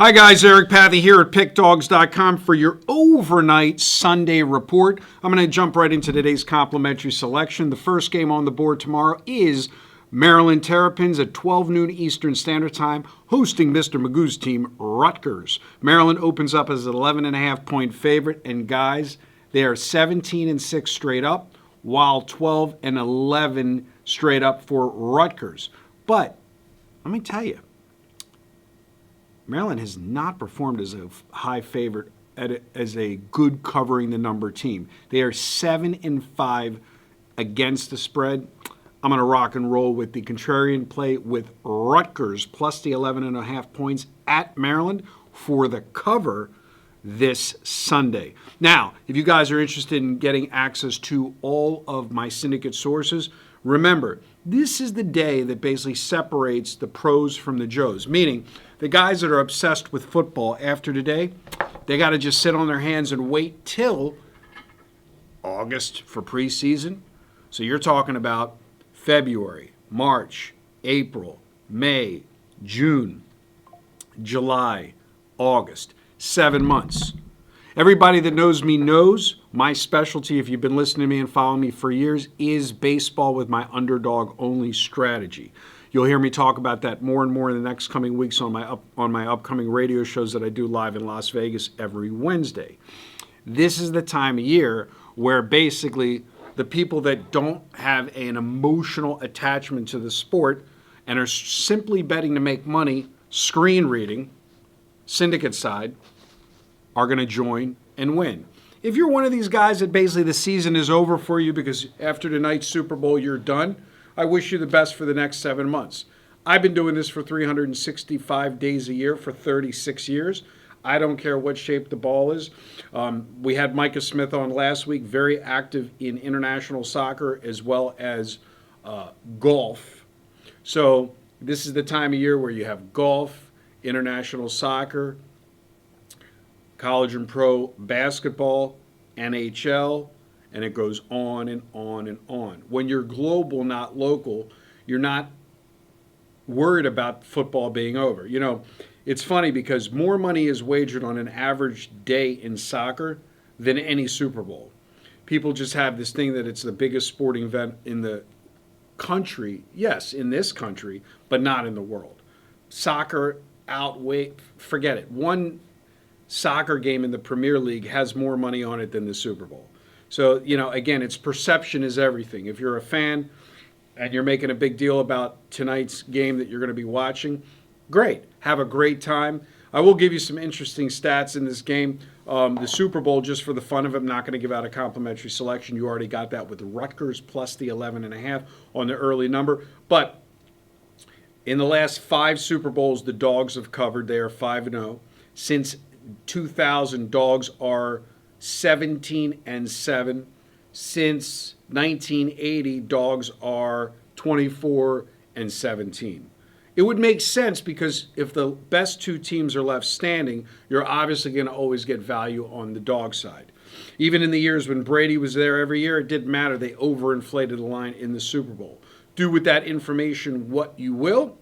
Hi guys, Eric Pathy here at PickDawgz.com for your overnight Sunday report. I'm going to jump right into today's complimentary selection. The first game on the board tomorrow is Maryland Terrapins at 12 noon Eastern Standard Time, hosting Mr. Magoo's team, Rutgers. Maryland opens up as an 11.5-point favorite, and guys, they are 17-6 straight up, while 12-11 straight up for Rutgers. But let me tell you, Maryland has not performed as a high favorite as a good covering the number team. They are 7-5 against the spread. I'm going to rock and roll with the contrarian play with Rutgers plus the 11.5 points at Maryland for the cover this Sunday. Now, if you guys are interested in getting access to all of my syndicate sources, remember, this is the day that basically separates the pros from the Joes, meaning the guys that are obsessed with football after today, they got to just sit on their hands and wait till August for preseason. So you're talking about February, March, April, May, June, July, August, 7 months. Everybody that knows me knows my specialty, if you've been listening to me and following me for years, is baseball with my underdog-only strategy. You'll hear me talk about that more and more in the next coming weeks on my upcoming radio shows that I do live in Las Vegas every Wednesday. This is the time of year where basically the people that don't have an emotional attachment to the sport and are simply betting to make money, screen reading, syndicate side, are going to join and win. If you're one of these guys that basically the season is over for you because after tonight's Super Bowl you're done, I wish you the best for the next 7 months. I've been doing this for 365 days a year for 36 years. I don't care what shape the ball is. We had Micah Smith on last week, very active in international soccer as well as golf. So this is the time of year where you have golf, international soccer, college and pro basketball, NHL, and it goes on and on and on. When you're global, not local, you're not worried about football being over. You know, it's funny because more money is wagered on an average day in soccer than any Super Bowl. People just have this thing that it's the biggest sporting event in the country. Yes, in this country, but not in the world. Soccer forget it. One soccer game in the Premier League has more money on it than the Super Bowl. So, you know, again, it's perception is everything. If you're a fan and you're making a big deal about tonight's game that you're going to be watching, great. Have a great time. I will give you some interesting stats in this game. The Super Bowl, just for the fun of it, I'm not going to give out a complimentary selection. You already got that with Rutgers plus the 11.5 on the early number. But in the last 5 Super Bowls, the Dogs have covered. They are 5-0. Since 2000, Dogs are 17-7. Since 1980, Dogs are 24-17. It would make sense because if the best 2 teams are left standing, you're obviously going to always get value on the dog side. Even in the years when Brady was there every year, it didn't matter. They overinflated the line in the Super Bowl. Do with that information what you will.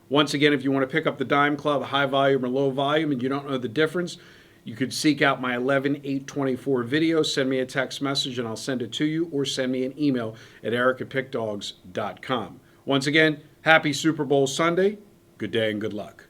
Once again, if you want to pick up the Dime Club, high volume or low volume, and you don't know the difference, you could seek out my 11/8/24 video, send me a text message, and I'll send it to you, or send me an email at eric@pickdawgz.com. Once again, happy Super Bowl Sunday. Good day and good luck.